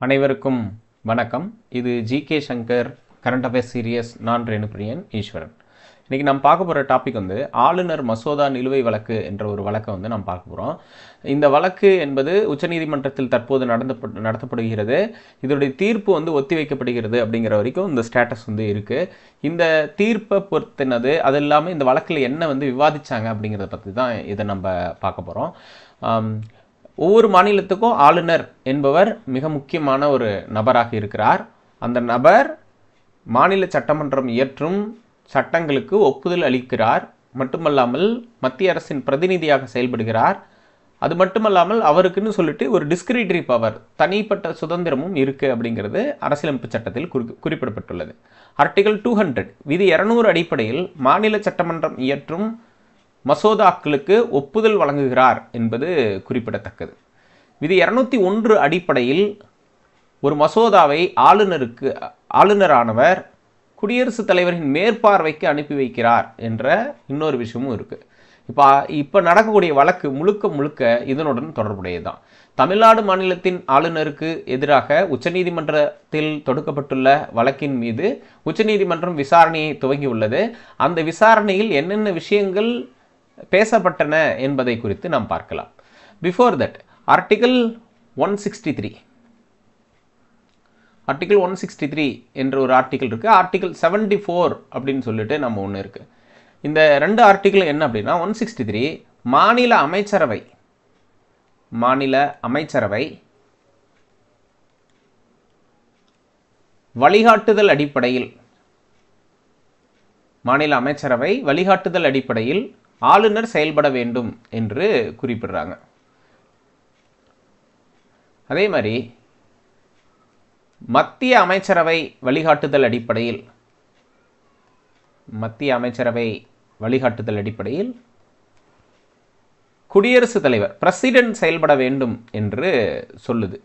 அனைவருக்கும் வணக்கம். இது GK Shankar current affairs series. நான் ரேணுபிரியன் ஈஸ்வரன். இன்றைக்கி நம்ம பார்க்க போகிற டாபிக் ஆளுநர் மசோதா நிலுவை வழக்கு என்ற ஒரு வழக்கை நம்ம பார்க்க போகிறோம். இந்த வழக்கு என்பது உச்சநீதிமன்றத்தில் தற்போது நடத்தப்படுகிறது. இதோடைய தீர்ப்பு ஒத்தி வைக்கப்படுகிறது அப்படிங்கிற வரைக்கும் இந்த ஸ்டேட்டஸ் இருக்குது. இந்த தீர்ப்பை பொறுத்தினது அது இல்லாமல் இந்த வழக்கில் என்ன விவாதித்தாங்க அப்படிங்கிறத பற்றி தான் இதை நம்ம பார்க்க போகிறோம். ஒவ்வொரு மாநிலத்துக்கும் ஆளுநர் என்பவர் மிக முக்கியமான ஒரு நபராக இருக்கிறார். அந்த நபர் மாநில சட்டமன்றம் இயற்றும் சட்டங்களுக்கு ஒப்புதல் அளிக்கிறார். மட்டுமல்லாமல் மத்திய அரசின் பிரதிநிதியாக செயல்படுகிறார். அது மட்டுமல்லாமல் அவருக்குன்னு சொல்லிட்டு ஒரு டிஸ்கிரிட்டரி பவர், தனிப்பட்ட சுதந்திரமும் இருக்குது அப்படிங்கிறது அரசியலமைப்பு சட்டத்தில் குறிப்பிடப்பட்டுள்ளது. ஆர்டிகல் 200 விதி 200 அடிப்படையில் மாநில சட்டமன்றம் இயற்றும் மசோதாக்களுக்கு ஒப்புதல் வழங்குகிறார் என்பது குறிப்பிடத்தக்கது. விதி 201 அடிப்படையில் ஒரு மசோதாவை ஆளுநரானவர் குடியரசுத் தலைவரின் மேற்பார்வைக்கு அனுப்பி வைக்கிறார் என்ற இன்னொரு விஷயமும் இருக்குது. இப்போ நடக்கக்கூடிய வழக்கு முழுக்க இதனுடன் தொடர்புடையதுதான். தமிழ்நாடு மாநிலத்தின் ஆளுநருக்கு எதிராக உச்சநீதிமன்றத்தில் தொடுக்கப்பட்டுள்ள வழக்கின் மீது உச்சநீதிமன்றம் விசாரணையை துவங்கியுள்ளது. அந்த விசாரணையில் என்னென்ன விஷயங்கள் பேசப்பட்டன என்பதை குறித்து நாம் பார்க்கலாம். பிஃபோர் தட் ஆர்டிகல் 163 என்ற ஒரு ஆர்டிகல் இருக்குது. ஆர்டிகல் 74 அப்படின்னு சொல்லிட்டு நம்ம ஒன்று இருக்குது. இந்த ரெண்டு ஆர்டிகல் என்ன அப்படின்னா, 163 மாநில அமைச்சரவை வழிகாட்டுதல் அடிப்படையில் ஆளுநர் செயல்பட வேண்டும் என்று குறிப்பிடுறாங்க. அதே மாதிரி மத்திய அமைச்சரவை வழிகாட்டுதல் அடிப்படையில் குடியரசுத் தலைவர் பிரசிடென்ட் செயல்பட வேண்டும் என்று சொல்லுது.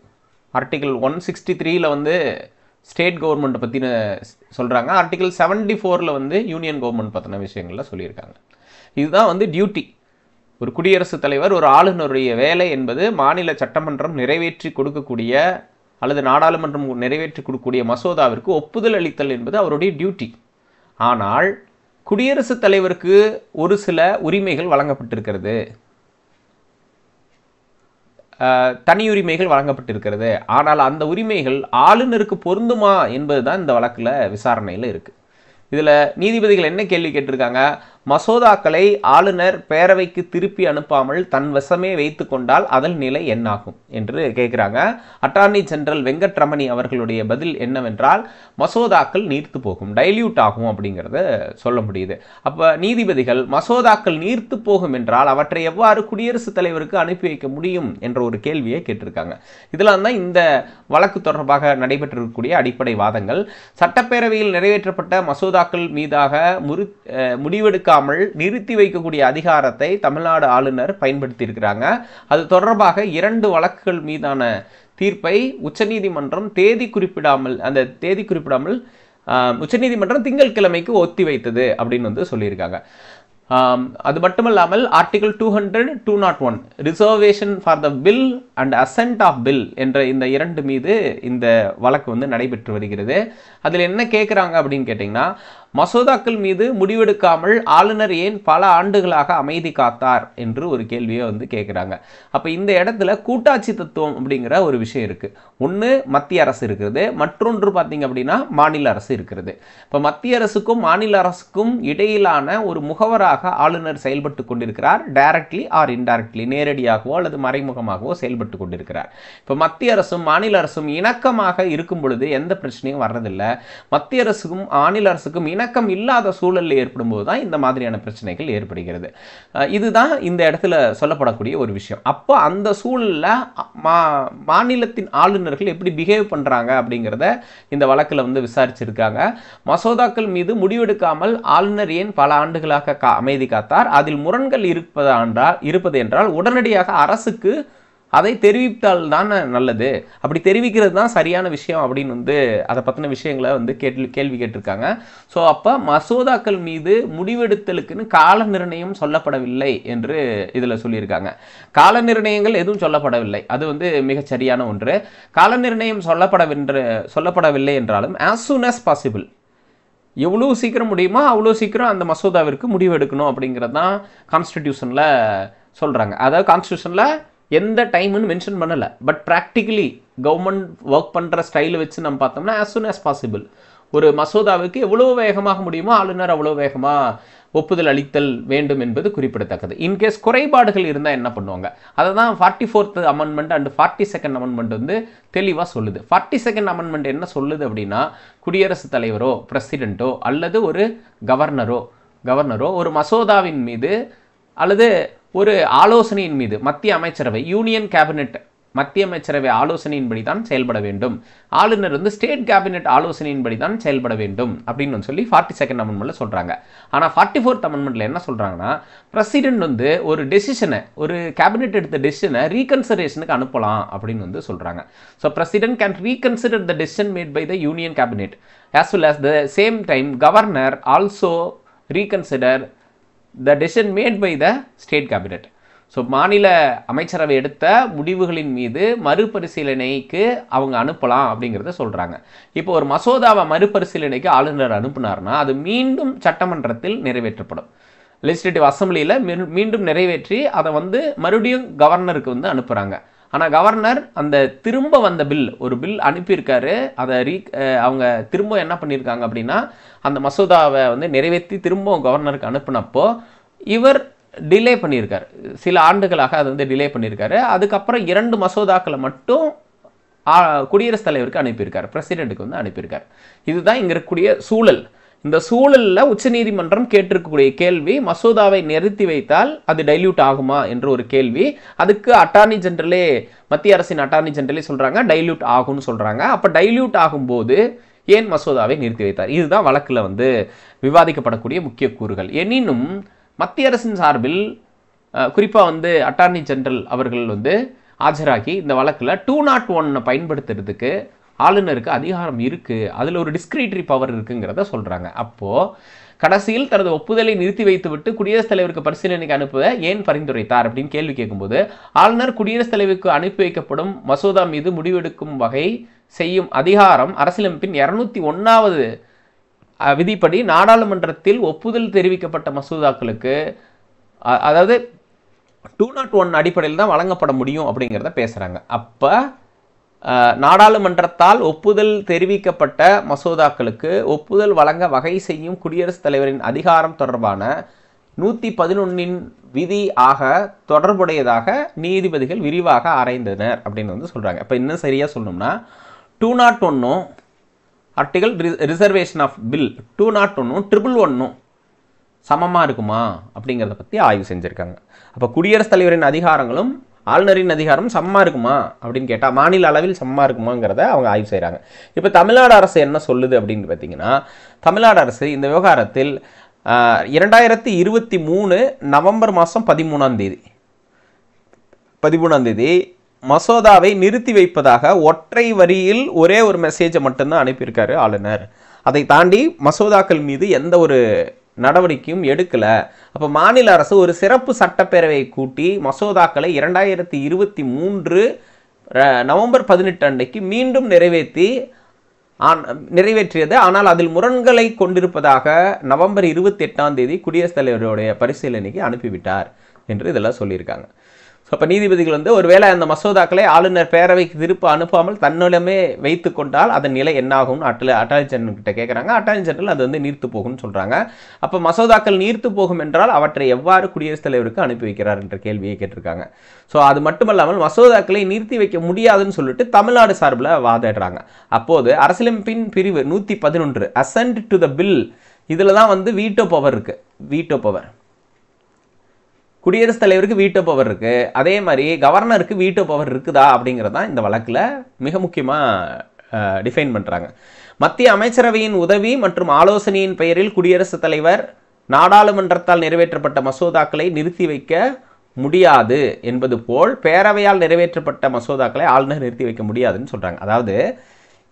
ஆர்டிகல் 163 ஸ்டேட் கவர்மெண்ட் பற்றின சொல்கிறாங்க. ஆர்டிகல் 74 யூனியன் கவர்மெண்ட் பற்றின விஷயங்கள்ல சொல்லியிருக்காங்க. இதுதான் டியூட்டி. ஒரு குடியரசுத் தலைவர், ஒரு ஆளுநருடைய வேலை என்பது மாநில சட்டமன்றம் நிறைவேற்றி கொடுக்கக்கூடிய அல்லது நாடாளுமன்றம் நிறைவேற்றி கொடுக்கக்கூடிய மசோதாவிற்கு ஒப்புதல் அளித்தல் என்பது அவருடைய டியூட்டி. ஆனால் குடியரசுத் தலைவருக்கு ஒரு சில உரிமைகள் வழங்கப்பட்டிருக்கிறது, தனியுரிமைகள் வழங்கப்பட்டிருக்கிறது. ஆனால் அந்த உரிமைகள் ஆளுநருக்கு பொருந்துமா என்பதுதான் இந்த வழக்கில் விசாரணையில் இருக்குது. இதில் நீதிபதிகள் என்ன கேள்வி கேட்டிருக்காங்க? மசோதாக்களை ஆளுநர் பேரவைக்கு திருப்பி அனுப்பாமல் தன் வசமே வைத்து கொண்டால் அதன் நிலை என்னாகும் என்று கேட்குறாங்க. அட்டார்னி ஜெனரல் வெங்கட்ரமணி அவர்களுடைய பதில் என்னவென்றால், மசோதாக்கள் நீர்த்து போகும், டைல்யூட் ஆகும் அப்படிங்கிறத சொல்ல முடியுது. அப்போ நீதிபதிகள் மசோதாக்கள் நீர்த்து போகும் என்றால் அவற்றை எவ்வாறு குடியரசுத் தலைவருக்கு அனுப்பி வைக்க முடியும் என்ற ஒரு கேள்வியை கேட்டிருக்காங்க. இதெல்லாம் தான் இந்த வழக்கு தொடர்பாக நடைபெற்றிருக்கக்கூடிய அடிப்படை வாதங்கள். சட்டப்பேரவையில் நிறைவேற்றப்பட்ட மசோதாக்கள் மீதாக முடிவெடுக்காமல் நிறுத்தி வைக்கக்கூடிய அதிகாரத்தை தமிழ்நாடு ஆளுநர் பயன்படுத்தியிருக்கிறாங்க. அது தொடர்பாக 2 வழக்குகள் மீதான தீர்ப்பை உச்சநீதிமன்றம் தேதி குறிப்பிடாமல் உச்சநீதிமன்றம் திங்கட்கிழமைக்கு ஒத்தி வைத்தது அப்படின்னு சொல்லியிருக்காங்க. அது மட்டுமல்லாமல் article 200, 201 reservation for the bill and assent of bill என்ற இந்த 2 மீது இந்த வழக்கு நடைபெற்று வருகிறது. அதில் என்ன கேட்குறாங்க அப்படின்னு கேட்டிங்கன்னா, மசோதாக்கள் மீது முடிவெடுக்காமல் ஆளுநர் ஏன் பல ஆண்டுகளாக அமைதி காத்தார் என்று ஒரு கேள்வியை கேட்குறாங்க. அப்போ இந்த இடத்துல கூட்டாட்சி தத்துவம் அப்படிங்கிற ஒரு விஷயம் இருக்குது. ஒன்று மத்திய அரசு இருக்கிறது, மற்றொன்று பார்த்தீங்க அப்படின்னா மாநில அரசு இருக்கிறது. இப்போ மத்திய அரசுக்கும் மாநில அரசுக்கும் இடையிலான ஒரு முகவராக ஆளுநர் செயல்பட்டு கொண்டிருக்கிறார். டைரக்ட்லி ஆர் இன்டைரக்ட்லி, நேரடியாகவோ அல்லது மறைமுகமாகவோ செயல்பட்டு கொண்டிருக்கிறார். இப்போ மத்திய அரசும் மாநில அரசும் இணக்கமாக இருக்கும் பொழுது எந்த பிரச்சனையும் வர்றதில்லை. மத்திய அரசுக்கும் மாநில அரசுக்கும் இணக்கம் இல்லாத சூழலில் ஏற்படும் போது தான் இந்த மாதிரியான பிரச்சனைகள் ஏற்படுகிறது. இதுதான் இந்த இடத்துல சொல்லப்படக்கூடிய ஒரு விஷயம். அப்போ அந்த சூழலில் மாநிலத்தின் ஆளுநர்கள் எப்படி பிஹேவ் பண்ணுறாங்க அப்படிங்கிறத இந்த வழக்கில் விசாரிச்சிருக்காங்க. மசோதாக்கள் மீது முடிவெடுக்காமல் ஆளுநர் ஏன் பல ஆண்டுகளாக அமைதி காத்தார், அதில் முரண்கள் இருப்பது என்றால் உடனடியாக அரசுக்கு அதை தெரிவித்தால் தான் நல்லது, அப்படி தெரிவிக்கிறது தான் சரியான விஷயம் அப்படின்னு வந்து அதை பற்றின விஷயங்களை வந்து கேள்வி கேட்டிருக்காங்க. ஸோ அப்போ மசோதாக்கள் மீது முடிவெடுத்தலுக்குன்னு கால நிர்ணயம் சொல்லப்படவில்லை என்று இதில் சொல்லியிருக்காங்க. கால நிர்ணயங்கள் எதுவும் சொல்லப்படவில்லை, அது வந்து மிகச் சரியான ஒன்று. கால நிர்ணயம் சொல்லப்படவில்லை என்றாலும் as soon as possible, எவ்வளோ சீக்கிரம் முடியுமோ அவ்வளோ சீக்கிரம் அந்த மசோதாவிற்கு முடிவு எடுக்கணும் அப்படிங்கிறது தான் கான்ஸ்டிடியூஷனில் சொல்கிறாங்க. அதாவது கான்ஸ்டிடியூஷனில் எந்த டைம்னு மென்ஷன் பண்ணலை, பட் ப்ராக்டிக்கலி கவர்மெண்ட் ஒர்க் பண்ணுற ஸ்டைலை வச்சு நம்ம பார்த்தோம்னா as soon as possible ஒரு மசோதாவுக்கு எவ்வளோ வேகமாக முடியுமோ ஆளுநர் அவ்வளோ வேகமாக ஒப்புதல் அளித்தல் வேண்டும் என்பது குறிப்பிடத்தக்கது. இன்கேஸ் குறைபாடுகள் இருந்தால் என்ன பண்ணுவாங்க, அதை தான் 44th amendment and 42nd amendment வந்து தெளிவாக சொல்லுது. 42nd அமெண்ட்மெண்ட் என்ன சொல்லுது அப்படின்னா, குடியரசுத் தலைவரோ பிரசிடென்ட்டோ அல்லது ஒரு கவர்னரோ ஒரு மசோதாவின் மீது அல்லது ஒரு ஆலோசனையின் மீது மத்திய அமைச்சரவை யூனியன் கேபினெட் மத்திய அமைச்சரவை ஆலோசனையின்படி தான் செயல்பட வேண்டும், ஆளுநர் வந்து ஸ்டேட் கேபினெட் ஆலோசனையின்படி தான் செயல்பட வேண்டும் அப்படின்னு சொல்லி 42nd அமெண்ட்மெண்ட்ல சொல்றாங்க. ஆனால் 44th அமெண்ட்மெண்ட்ல என்ன சொல்றாங்கன்னா, பிரசிடென்ட் வந்து ஒரு டெசிஷனை, ஒரு கேபினெட் எடுத்த டெசிஷனை ரீகன்சிடரேஷனுக்கு அனுப்பலாம் அப்படின்னு வந்து சொல்றாங்க. So president can reconsider the decision made by the union cabinet as well as the same time governor also reconsider the decision made by the state cabinet. So மாநில அமைச்சரவை எடுத்த முடிவுகளின் மீது மறுபரிசீலனைக்கு அவங்க அனுப்பலாம் அப்படிங்கிறத சொல்கிறாங்க. இப்போ ஒரு மசோதாவை மறுபரிசீலனைக்கு ஆளுநர் அனுப்புனார்னா அது மீண்டும் சட்டமன்றத்தில் நிறைவேற்றப்படும். லெஜிஸ்லேட்டிவ் அசம்பிளியில் மீண்டும் நிறைவேற்றி அதை வந்து மறுபடியும் கவர்னருக்கு வந்து அனுப்புகிறாங்க. ஆனால் கவர்னர் அந்த திரும்ப வந்த ஒரு பில் அனுப்பியிருக்காரு, அதை அவங்க திரும்ப என்ன பண்ணியிருக்காங்க அப்படின்னா, அந்த மசோதாவை வந்து நிறைவேற்றி திரும்ப கவர்னருக்கு அனுப்புனப்போ இவர் டிலே பண்ணியிருக்காரு, சில ஆண்டுகளாக அது வந்து டிலே பண்ணியிருக்காரு. அதுக்கப்புறம் 2 மசோதாக்களை மட்டும் குடியரசுத் தலைவருக்கு அனுப்பியிருக்காரு, பிரசிடென்ட்டுக்கு வந்து அனுப்பியிருக்காரு. இதுதான் இங்கே இருக்கக்கூடிய சூழல். இந்த சூழலில் உச்சநீதிமன்றம் கேட்டிருக்கக்கூடிய கேள்வி, மசோதாவை நிறுத்தி வைத்தால் அது டைல்யூட் ஆகுமா என்ற ஒரு கேள்வி. அதுக்கு அட்டார்னி ஜெனரலே, மத்திய அரசின் அட்டார்னி ஜெனரலே சொல்கிறாங்க டைல்யூட் ஆகும்னு சொல்கிறாங்க. அப்போ டைல்யூட் ஆகும்போது ஏன் மசோதாவை நிறுத்தி வைத்தார்? இதுதான் வழக்கில் வந்து விவாதிக்கப்படக்கூடிய முக்கிய கூறுகள். எனினும் மத்திய அரசின் சார்பில் குறிப்பாக வந்து அட்டார்னி ஜெனரல் அவர்கள் வந்து ஆஜராகி இந்த வழக்கில் 201 பயன்படுத்துறதுக்கு ஆளுநருக்கு அதிகாரம் இருக்குது, அதில் ஒரு டிஸ்கிரிட்டரி பவர் இருக்குங்கிறத சொல்கிறாங்க. அப்போது கடைசியில் தனது ஒப்புதலை நிறுத்தி வைத்துவிட்டு குடியரசுத் தலைவருக்கு பரிசீலனைக்கு அனுப்ப ஏன் பரிந்துரைத்தார் அப்படின்னு கேள்வி கேட்கும்போது, ஆளுநர் குடியரசுத் தலைவருக்கு அனுப்பி வைக்கப்படும் மசோதா மீது முடிவெடுக்கும் வகை செய்யும் அதிகாரம் அரசியலமைப்பின் 201வது விதிப்படி நாடாளுமன்றத்தில் ஒப்புதல் தெரிவிக்கப்பட்ட மசோதாக்களுக்கு, அதாவது 201 அடிப்படையில் தான் வழங்கப்பட முடியும் அப்படிங்கிறத பேசுகிறாங்க. அப்போ நாடாளுமன்றத்தால் ஒப்புதல் தெரிவிக்கப்பட்ட மசோதாக்களுக்கு ஒப்புதல் வழங்க வகை செய்யும் குடியரசுத் தலைவரின் அதிகாரம் தொடர்பான 111 விதி ஆக தொடர்புடையதாக நீதிபதிகள் விரிவாக ஆராய்ந்தனர் அப்படின்னு வந்து சொல்கிறாங்க. இப்போ இன்னும் சரியாக சொல்லணும்னா 201 ஆர்டிகல் ரிசர்வேஷன் ஆஃப் பில் 201 111 சமமாக இருக்குமா அப்படிங்கிறத பற்றி ஆய்வு செஞ்சுருக்காங்க. அப்போ குடியரசுத் தலைவரின் அதிகாரங்களும் ஆளுநரின் அதிகாரம் சமமாக இருக்குமா அப்படின்னு கேட்டால் மாநில அளவில் சமமாக இருக்குமாங்கிறத அவங்க ஆய்வு செய்கிறாங்க. இப்போ தமிழ்நாடு அரசு என்ன சொல்லுது அப்படின்னு பார்த்தீங்கன்னா, தமிழ்நாடு அரசு இந்த விவகாரத்தில் 2023 நவம்பர் மாதம் 13ஆம் தேதி மசோதாவை நிறுத்தி வைப்பதாக ஒற்றை வரியில் ஒரே ஒரு மெசேஜை மட்டும்தான் அனுப்பியிருக்காரு ஆளுநர். அதை தாண்டி மசோதாக்கள் மீது எந்த ஒரு நடவடிக்கையும் எடுக்கலை. அப்போ மாநில அரசு ஒரு சிறப்பு சட்டப்பேரவை கூட்டி மசோதாக்களை 2023 நவம்பர் 18 அன்றைக்கு மீண்டும் நிறைவேற்றியது. ஆனால் அதில் முரண்களை கொண்டிருப்பதாக நவம்பர் 28ஆம் தேதி குடியரசுத் தலைவருடைய பரிசீலனைக்கு அனுப்பிவிட்டார் என்று இதெல்லாம் சொல்லியிருக்காங்க. ஸோ அப்போ நீதிபதிகள் வந்து ஒருவேளை அந்த மசோதாக்களை ஆளுநர் பேரவைக்கு திருப்ப அனுப்பாமல் தன்னிடமே வைத்து கொண்டால் அதன் நிலை என்னாகும்னு அட்டார்னி ஜெனரல் கிட்ட கேட்குறாங்க. அட்டார்னி ஜெனரல் அது வந்து நீர்த்து போகும்னு சொல்கிறாங்க. அப்போ மசோதாக்கள் நீர்த்து போகும் என்றால் அவற்றை எவ்வாறு குடியரசுத் தலைவருக்கு அனுப்பி வைக்கிறார் என்ற கேள்வியை கேட்டிருக்காங்க. ஸோ அது மட்டுமல்லாமல் மசோதாக்களை நிறுத்தி வைக்க முடியாதுன்னு சொல்லிட்டு தமிழ்நாடு சார்பில் வாதிடுறாங்க. அப்போது அரசியலமைப்பின் பிரிவு 111 அசென்ட் டு த பில், இதில் தான் வந்து வீட்டோ பவர் இருக்குது. வீட்டோ பவர் குடியரசுத் தலைவருக்கு வீட்டோ பவர் இருக்குது, அதே மாதிரி கவர்னருக்கு வீட்டோ பவர் இருக்குதா அப்படிங்கிறது தான் இந்த வழக்கில் மிக முக்கியமாக டிஃபைன் பண்ணுறாங்க. மத்திய அமைச்சரவையின் உதவி மற்றும் ஆலோசனையின் பெயரில் குடியரசுத் தலைவர் நாடாளுமன்றத்தால் நிறைவேற்றப்பட்ட மசோதாக்களை நிறுத்தி வைக்க முடியாது என்பது போல் பேரவையால் நிறைவேற்றப்பட்ட மசோதாக்களை ஆளுநர் நிறுத்தி வைக்க முடியாதுன்னு சொல்கிறாங்க. அதாவது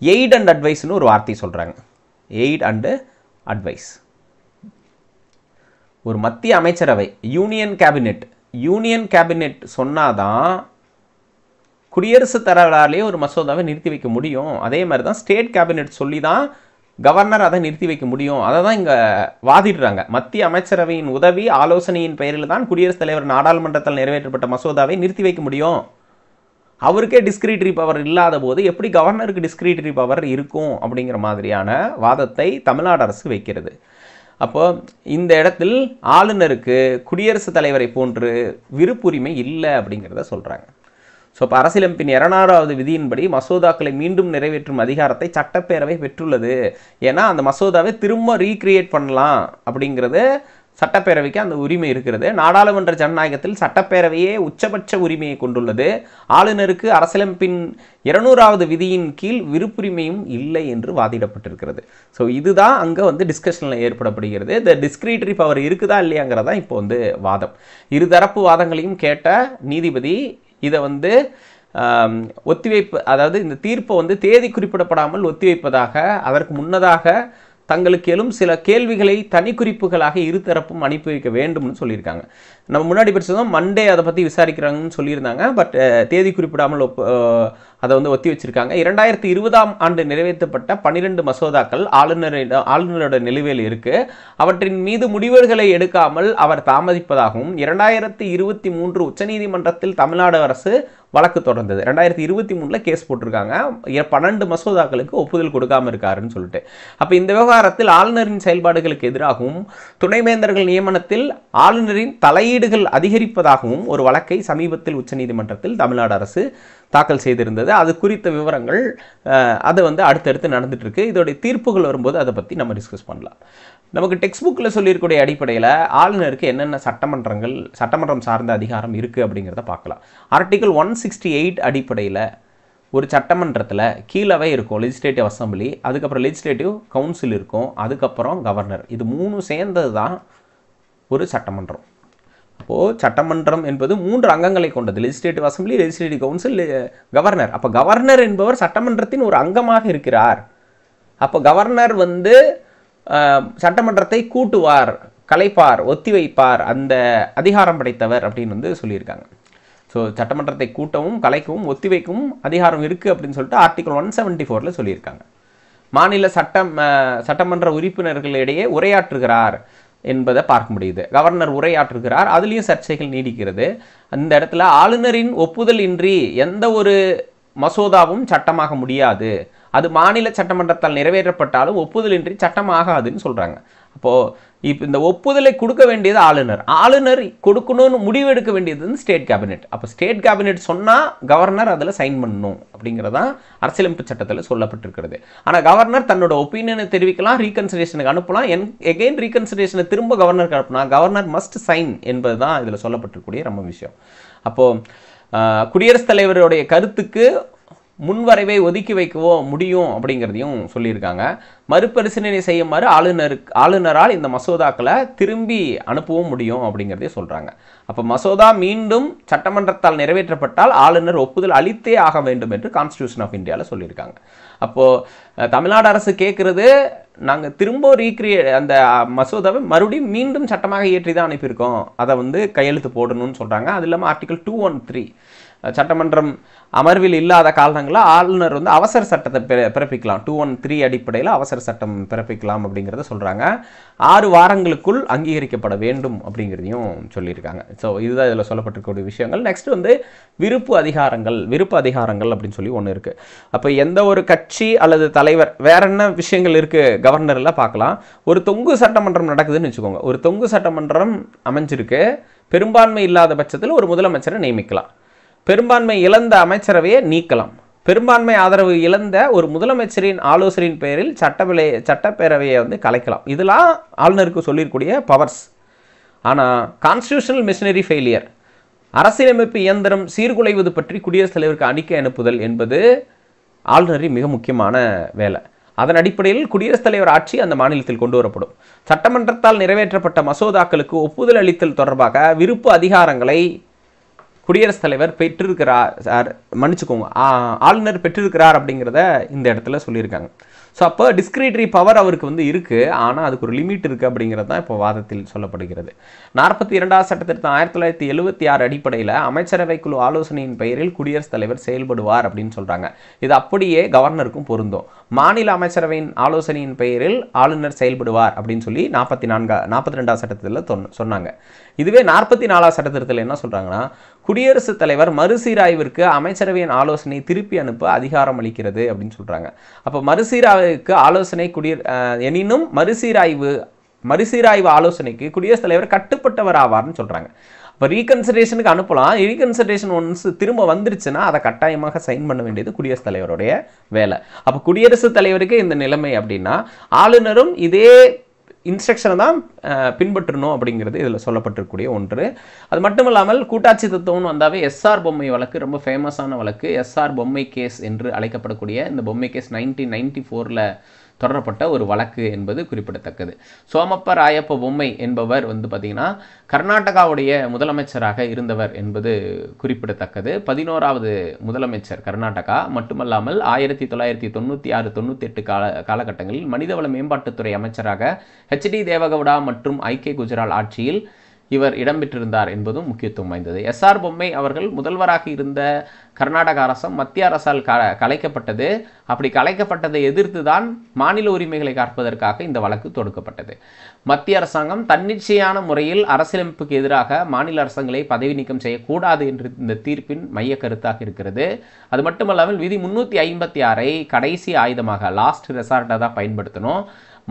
எய்ட் அண்ட் அட்வைஸ்னு ஒரு வார்த்தை சொல்கிறாங்க. Eight and advice. ஒரு மத்திய அமைச்சரவை யூனியன் கேபினெட் சொன்னாதான் குடியரசுத் தலைவராலே ஒரு மசோதாவை நிறுத்தி வைக்க முடியும். அதே மாதிரி தான் ஸ்டேட் கேபினெட் சொல்லி தான் கவர்னர் அதை நிறுத்தி வைக்க முடியும். அதை தான் இங்கே வாதிடுறாங்க. மத்திய அமைச்சரவையின் உதவி ஆலோசனையின் பெயரில் தான் குடியரசுத் தலைவர் நாடாளுமன்றத்தில் நிறைவேற்றப்பட்ட மசோதாவை நிறுத்தி வைக்க முடியும். அவருக்கே டிஸ்கிரிட்டரி பவர் இல்லாத போது எப்படி கவர்னருக்கு டிஸ்கிரிட்டரி பவர் இருக்கும் அப்படிங்கிற மாதிரியான வாதத்தை தமிழ்நாடு அரசு வைக்கிறது. அப்போ இந்த இடத்தில் ஆளுநருக்கு குடியரசுத் தலைவரை போன்று விருப்புரிமை இல்லை அப்படிங்கிறத சொல்கிறாங்க. ஸோ இப்போ அரசியலமைப்பின் 200வது விதியின்படி மசோதாக்களை மீண்டும் நிறைவேற்றும் அதிகாரத்தை சட்டப்பேரவை பெற்றுள்ளது. ஏன்னா அந்த மசோதாவை திரும்ப ரீக்ரியேட் பண்ணலாம் அப்படிங்கிறது சட்டப்பேரவைக்கு அந்த உரிமை இருக்கிறது. நாடாளுமன்ற ஜனநாயகத்தில் சட்டப்பேரவையே உச்சபட்ச உரிமையை கொண்டுள்ளது. ஆளுநருக்கு அரசியலமைப்பின் 200வது விதியின் கீழ் விருப்புரிமையும் இல்லை என்று வாதிடப்பட்டிருக்கிறது. ஸோ இதுதான் அங்கே டிஸ்கஷனில் ஏற்படப்படுகிறது. இந்த டிஸ்கிரிட்டரி பவர் இருக்குதா இல்லையாங்கிறதா இப்போ வாதம். இருதரப்பு வாதங்களையும் கேட்ட நீதிபதி இதை ஒத்திவைப்பு, அதாவது இந்த தீர்ப்பை தேதி குறிப்பிடப்படாமல் ஒத்திவைப்பதாக, அதற்கு முன்னதாக தங்களுக்கு எழும் சில கேள்விகளை தனி குறிப்புகளாக இருதரப்பும் அனுப்பி வைக்க வேண்டும்னு சொல்லியிருக்காங்க. நம்ம முன்னாடி படிச்சதும் மண்டே அதை பற்றி விசாரிக்கிறாங்கன்னு சொல்லியிருந்தாங்க. பட் தேதி குறிப்பிடாமல் அதை ஒத்தி வச்சிருக்காங்க. 2020ஆம் ஆண்டு நிறைவேற்றப்பட்ட 12 மசோதாக்கள் ஆளுநரோட நிலுவையில் இருக்கு. அவற்றின் மீது முடிவுகளை எடுக்காமல் அவர் தாமதிப்பதாகவும் 2023 உச்சநீதிமன்றத்தில் தமிழ்நாடு அரசு வழக்கு தொடர்ந்தது. 2023 கேஸ் போட்டிருக்காங்க. 12 மசோதாக்களுக்கு ஒப்புதல் கொடுக்காம இருக்காருன்னு சொல்லிட்டு. அப்போ இந்த விவகாரத்தில் ஆளுநரின் செயல்பாடுகளுக்கு எதிராகவும் துணைவேந்தர்கள் நியமனத்தில் ஆளுநரின் தலையீடுகள் அதிகரிப்பதாகவும் ஒரு வழக்கை சமீபத்தில் உச்சநீதிமன்றத்தில் தமிழ்நாடு அரசு தாக்கல் செய்திருந்தது. அது குறித்த விவரங்கள் அது அடுத்தடுத்து நடந்துட்டு இருக்கு. இதோடைய தீர்ப்புகள் வரும்போது அதை பற்றி நம்ம டிஸ்கஸ் பண்ணலாம். நமக்கு டெக்ஸ்ட் புக்கில் சொல்லியிருக்கூடிய அடிப்படையில் ஆளுநருக்கு என்னென்ன சட்டமன்றம் சார்ந்த அதிகாரம் இருக்குது அப்படிங்கிறத பார்க்கலாம். ஆர்டிகல் 168 அடிப்படையில் ஒரு சட்டமன்றத்தில் கீழவை இருக்கும், லெஜிஸ்லேட்டிவ் அசம்பிளி, அதுக்கப்புறம் லெஜிஸ்லேட்டிவ் கவுன்சில் இருக்கும், அதுக்கப்புறம் கவர்னர். இது 3 சேர்ந்தது தான் ஒரு சட்டமன்றம். அப்போது சட்டமன்றம் என்பது 3 அங்கங்களை கொண்டது. Legislative assembly, legislative council, governor. அப்போ கவர்னர் என்பவர் சட்டமன்றத்தின் ஒரு அங்கமாக இருக்கிறார். அப்போ கவர்னர் சட்டமன்றத்தை கூட்டுவார், கலைப்பார், ஒத்திவைப்பார், அந்த அதிகாரம் படைத்தவர் அப்படின்னு சொல்லியிருக்காங்க. ஸோ சட்டமன்றத்தை கூட்டவும் கலைக்கவும் ஒத்திவைக்கவும் அதிகாரம் இருக்குது அப்படின்னு சொல்லிட்டு ஆர்டிகல் 174 சொல்லியிருக்காங்க. மாநில சட்டமன்ற உறுப்பினர்களிடையே உரையாற்றுகிறார் என்பதை பார்க்க முடியுது. கவர்னர் உரையாற்றுகிறார், அதுலேயும் சர்ச்சைகள் நீடிக்கிறது. அந்த இடத்துல ஆளுநரின் ஒப்புதல் இன்றி எந்த ஒரு மசோதாவும் சட்டமாக முடியாது. அது மாநில சட்டமன்றத்தால் நிறைவேற்றப்பட்டாலும் ஒப்புதலின்றி சட்டமாகாதுன்னு சொல்கிறாங்க. அப்போது இப்போ இந்த ஒப்புதலை கொடுக்க வேண்டியது ஆளுநர் கொடுக்கணும்னு முடிவு எடுக்க வேண்டியது ஸ்டேட் கேபினெட். அப்போ ஸ்டேட் கேபினெட் சொன்னால் கவர்னர் அதில் சைன் பண்ணணும் அப்படிங்கிறதான் அரசியலமைப்பு சட்டத்தில் சொல்லப்பட்டிருக்கிறது. ஆனால் கவர்னர் தன்னோட ஒப்பீனியனை தெரிவிக்கலாம், ரீகன்சிடரேஷனுக்கு அனுப்பலாம். எகெயின் ரீகன்சிடரேஷனை திரும்ப கவர்னருக்கு அனுப்புனா கவர்னர் மஸ்ட் சைன் என்பது தான் இதில் சொல்லப்பட்டிருக்கூடிய ரொம்ப விஷயம். அப்போது குடியரசுத் தலைவருடைய கருத்துக்கு முன்வரைவை ஒதுக்கி வைக்கவோ முடியும் அப்படிங்கிறதையும் சொல்லியிருக்காங்க. மறுபரிசீலனை செய்யுமாறு ஆளுநரால் இந்த மசோதாக்களை திரும்பி அனுப்பவும் முடியும் அப்படிங்கிறதே சொல்கிறாங்க. அப்போ மசோதா மீண்டும் சட்டமன்றத்தால் நிறைவேற்றப்பட்டால் ஆளுநர் ஒப்புதல் அளித்தே ஆக வேண்டும் என்று கான்ஸ்டியூஷன் ஆஃப் இந்தியாவில் சொல்லியிருக்காங்க. அப்போது தமிழ்நாடு அரசு கேட்குறது, நாங்கள் திரும்ப அந்த மசோதாவை மறுபடியும் மீண்டும் சட்டமாக இயற்றி தான் அனுப்பியிருக்கோம், அதை கையெழுத்து போடணும்னு சொல்கிறாங்க. அது இல்லாமல் ஆர்டிகல் 213 சட்டமன்றம் அமர்வில் இல்லாத காரணங்களில் ஆளுநர் அவசர சட்டத்தை பிறப்பிக்கலாம். 213 அடிப்படையில் அவசர சட்டம் பிறப்பிக்கலாம் அப்படிங்கிறத சொல்கிறாங்க. 6 வாரங்களுக்குள் அங்கீகரிக்கப்பட வேண்டும் அப்படிங்கிறதையும் சொல்லியிருக்காங்க. ஸோ இதுதான் இதில் சொல்லப்பட்டிருக்கக்கூடிய விஷயங்கள். நெக்ஸ்ட் விருப்பு அதிகாரங்கள் அப்படின்னு சொல்லி ஒன்று இருக்குது. அப்போ எந்த ஒரு கட்சி அல்லது தலைவர் வேற என்ன விஷயங்கள் இருக்குது கவர்னரில் பார்க்கலாம். ஒரு தொங்கு சட்டமன்றம் நடக்குதுன்னு வச்சுக்கோங்க. ஒரு தொங்கு சட்டமன்றம் அமைஞ்சிருக்கு. பெரும்பான்மை இல்லாத பட்சத்தில் ஒரு முதலமைச்சரை நியமிக்கலாம். பெரும்பான்மை இழந்த அமைச்சரவையை நீக்கலாம். பெரும்பான்மை ஆதரவு இழந்த ஒரு முதலமைச்சரின் ஆலோசனையின் பெயரில் சட்டப்பேரவையை கலைக்கலாம். இதெல்லாம் ஆளுநருக்கு சொல்லியிருக்கூடிய பவர்ஸ். ஆனால் கான்ஸ்டியூஷனல் மிஷினரி ஃபெயிலியர், அரசியலமைப்பு இயந்திரம் சீர்குலைவது பற்றி குடியரசுத் தலைவருக்கு அறிக்கை அனுப்புதல் என்பது ஆளுநரின் மிக முக்கியமான வேலை. அதன் அடிப்படையில் குடியரசுத் தலைவர் ஆட்சி அந்த மாநிலத்தில் கொண்டு வரப்படும். சட்டமன்றத்தால் நிறைவேற்றப்பட்ட மசோதாக்களுக்கு ஒப்புதல் அளித்தல் தொடர்பாக விருப்பு அதிகாரங்களை குடியரசுத் தலைவர் பெற்றிருக்கிறார், மன்னிச்சுக்கோங்க, ஆளுநர் பெற்றிருக்கிறார் அப்படிங்கிறத இந்த இடத்துல சொல்லியிருக்காங்க. ஸோ அப்போ டிஸ்கிரிட்டரி பவர் அவருக்கு வந்து இருக்குது, ஆனால் அதுக்கு ஒரு லிமிட் இருக்குது அப்படிங்கிறது தான் இப்போ வாதத்தில் சொல்லப்படுகிறது. 42வது சட்டத்திருத்தம் 1976 அடிப்படையில் அமைச்சரவை குழு ஆலோசனையின் பெயரில் குடியரசுத் தலைவர் செயல்படுவார் அப்படின்னு சொல்கிறாங்க. இது அப்படியே கவர்னருக்கும் பொருந்தும். மாநில அமைச்சரவையின் ஆலோசனையின் பெயரில் ஆளுநர் செயல்படுவார் அப்படின்னு சொல்லி 42வது சட்டத்தில் சொன்னாங்க. இதுவே 44வது சட்டத்திருத்தத்தில் என்ன சொல்கிறாங்கன்னா, குடியரசுத் தலைவர் மறுசீராய்விற்கு அமைச்சரவையின் ஆலோசனை திருப்பி அனுப்ப அதிகாரம் அளிக்கிறது அப்படின்னு சொல்கிறாங்க. அப்போ மறுசீராய்வுக்கு ஆலோசனை எனினும் மறுசீராய்வு ஆலோசனைக்கு குடியரசுத் தலைவர் கட்டுப்பட்டவர் ஆவார்னு சொல்கிறாங்க. இப்போ ரீகன்சிடரேஷனுக்கு அனுப்பலாம். ரீகன்சிடரேஷன் ஒன்ஸ் திரும்ப வந்துருச்சுன்னா அதை கட்டாயமாக சைன் பண்ண வேண்டியது குடியரசுத் தலைவருடைய வேலை. அப்போ குடியரசுத் தலைவருக்கு இந்த நிலைமை அப்படின்னா ஆளுநரும் இதே இன்ஸ்ட்ரக்ஷனை தான் பின்பற்றணும் அப்படிங்கிறது இதில் சொல்லப்பட்டிருக்கக்கூடிய ஒன்று. அது மட்டும் இல்லாமல் கூட்டாட்சி தத்துவம்னு வந்தாவே எஸ்ஆர் பொம்மை வழக்கு ரொம்ப ஃபேமஸான வழக்கு. எஸ்ஆர் பொம்மை கேஸ் என்று அழைக்கப்படக்கூடிய இந்த பொம்மை கேஸ் 1994 தொடரப்பட்ட ஒரு வழக்கு என்பது குறிப்பிடத்தக்கது. சோமப்ப ராயப்ப பொம்மை என்பவர் வந்து பார்த்திங்கன்னா கர்நாடகாவுடைய முதலமைச்சராக இருந்தவர் என்பது குறிப்பிடத்தக்கது. 11வது முதலமைச்சர் கர்நாடகா. மட்டுமல்லாமல் 1996-98 காலகட்டங்களில் மனிதவள மேம்பாட்டுத்துறை அமைச்சராக ஹெச்டி தேவகவுடா மற்றும் ஐகே குஜரால் ஆட்சியில் இவர் இடம்பெற்றிருந்தார் என்பதும் முக்கியத்துவம் வாய்ந்தது. எஸ்ஆர் பொம்மை அவர்கள் முதல்வராக இருந்த கர்நாடக அரசம் மத்திய அரசால் கலைக்கப்பட்டது. அப்படி கலைக்கப்பட்டதை எதிர்த்து தான் மாநில உரிமைகளை காப்பதற்காக இந்த வழக்கு தொடுக்கப்பட்டது. மத்திய அரசாங்கம் தன்னிச்சையான முறையில் அரசியலமைப்புக்கு எதிராக மாநில அரசாங்கங்களை பதவி நீக்கம் செய்யக்கூடாது என்று இந்த தீர்ப்பின் மைய கருத்தாக இருக்கிறது. அது மட்டுமல்லாமல் விதி 356 கடைசி ஆயுதமாக லாஸ்ட் ரெசார்ட்டாக தான் பயன்படுத்தணும்.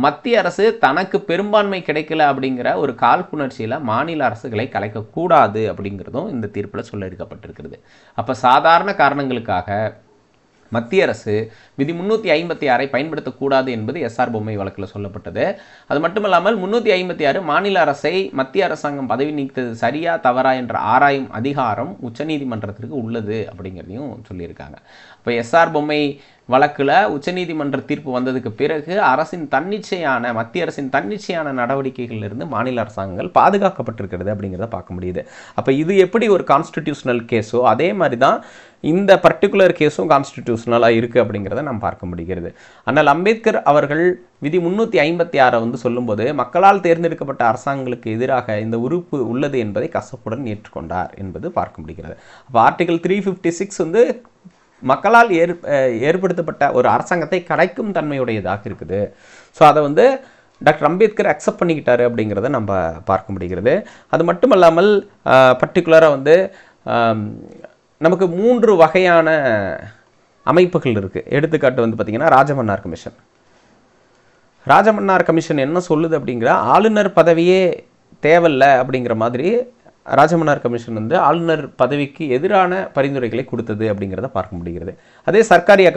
மத்திய அரசு தனக்கு பெரும்பான்மை கிடைக்கல அப்படிங்கிற ஒரு காழ்ப்புணர்ச்சியில் மாநில அரசுகளை கலைக்கக்கூடாது அப்படிங்கிறதும் இந்த தீர்ப்பில் சொல்லியிருக்கப்பட்டிருக்கிறது. அப்போ சாதாரண காரணங்களுக்காக மத்திய அரசு விதி 356 பயன்படுத்தக்கூடாது என்பது எஸ்ஆர் பொம்மை வழக்கில் சொல்லப்பட்டது. அது மட்டுமல்லாமல் 356 மாநில அரசை மத்திய அரசாங்கம் பதவி நீக்கியது சரியா தவறா என்ற ஆராயும் அதிகாரம் உச்சநீதிமன்றத்திற்கு உள்ளது அப்படிங்கிறதையும் சொல்லியிருக்காங்க. இப்போ எஸ்ஆர் பொம்மை வழக்கில் உச்சநீதிமன்ற தீர்ப்பு வந்ததுக்கு பிறகு மத்திய அரசின் தன்னிச்சையான நடவடிக்கைகளிலிருந்து மாநில அரசாங்கங்கள் பாதுகாக்கப்பட்டிருக்கிறது அப்படிங்கிறத பார்க்க முடியுது. அப்போ இது எப்படி ஒரு கான்ஸ்டிடியூஷனல் கேஸோ அதே மாதிரி தான் இந்த பர்டிகுலர் கேஸும் கான்ஸ்டிடியூஷனலாக இருக்குது அப்படிங்கிறத நாம் பார்க்க முடிகிறது. அண்ணல் அம்பேத்கர் அவர்கள் விதி 356 வந்து சொல்லும்போது மக்களால் தேர்ந்தெடுக்கப்பட்ட அரசாங்கங்களுக்கு எதிராக இந்த உறுப்பு உள்ளது என்பதை கசப்புடன் ஏற்றுக்கொண்டார் என்பது பார்க்க முடிகிறது. அப்போ ஆர்டிகல் 356 வந்து மக்களால் ஏற்படுத்தப்பட்ட ஒரு அரசாங்கத்தை கலைக்கும் தன்மையுடையதாக இருக்குது. ஸோ அதை வந்து டாக்டர் அம்பேத்கர் அக்செப்ட் பண்ணிக்கிட்டாரு அப்படிங்கிறத நம்ம பார்க்க முடிகிறது. அது மட்டும் இல்லாமல் பர்டிகுலராக வந்து நமக்கு 3 வகையான அமைப்புகள் இருக்குது. எடுத்துக்காட்டு வந்து பார்த்திங்கன்னா ராஜமன்னார் கமிஷன். ராஜமன்னார் கமிஷன் என்ன சொல்லுது அப்படிங்கிற ஆளுநர் பதவியே தேவையில்லை அப்படிங்கிற மாதிரி ராஜமன்னார் கமிஷன் வந்து ஆளுநர் பதவிக்கு எதிரான பரிந்துரைகளை கொடுத்தது அப்படிங்கிறத பார்க்க முடிகிறது. அதே சர்க்காரியா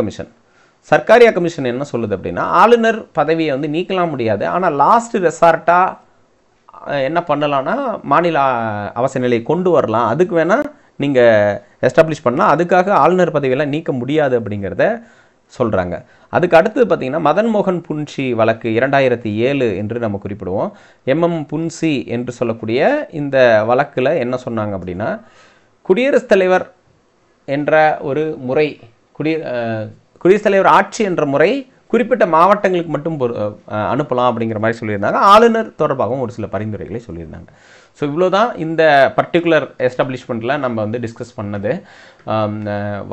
கமிஷன் என்ன சொல்லுது அப்படின்னா ஆளுநர் பதவியை வந்து நீக்கலாம் முடியாது, ஆனால் லாஸ்ட் ரெசார்ட்டாக என்ன பண்ணலான்னா மாநில அவசர நிலையை கொண்டு வரலாம், அதுக்கு வேணால் நீங்கள் எஸ்டாப்ளிஷ் பண்ணலாம், அதுக்காக ஆளுநர் பதவியெல்லாம் நீக்க முடியாது அப்படிங்கிறத சொல்கிறாங்க. அதுக்கு அடுத்து பார்த்திங்கன்னா மதன் மோகன் புன்சி வழக்கு 2007 என்று நம்ம குறிப்பிடுவோம். புன்சி என்று சொல்லக்கூடிய இந்த வழக்கில் என்ன சொன்னாங்க அப்படின்னா குடியரசுத் தலைவர் என்ற ஒரு முறை குடியரசுத் தலைவர் ஆட்சி என்ற முறை குறிப்பிட்ட மாவட்டங்களுக்கு மட்டும் அனுப்பலாம் அப்படிங்கிற மாதிரி சொல்லியிருந்தாங்க. ஆளுநர் தொடர்பாகவும் ஒரு சில பரிந்துரைகளை சொல்லியிருந்தாங்க. ஸோ இவ்வளோதான் இந்த பர்டிகுலர் எஸ்டாப்ளிஷ்மெண்ட்டில் நம்ம வந்து டிஸ்கஸ் பண்ணது.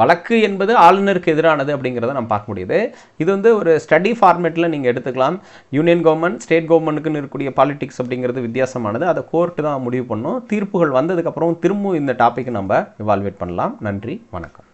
வழக்கு என்பது ஆளுநருக்கு எதிரானது அப்படிங்கிறத நம்ம பார்க்க முடியுது. இது வந்து ஒரு ஸ்டடி ஃபார்மேட்டில் நீங்கள் எடுத்துக்கலாம். யூனியன் கவர்மெண்ட் ஸ்டேட் கவர்மெண்ட்டுக்குன்னு இருக்கக்கூடிய பாலிடிக்ஸ் அப்படிங்கிறது வித்தியாசமானது. அதை கோர்ட்டு தான் முடிவு பண்ணணும். தீர்ப்புகள் வந்ததுக்கப்புறம் திரும்பவும் இந்த டாப்பிக்கை நம்ம எவால்வேட் பண்ணலாம். நன்றி, வணக்கம்.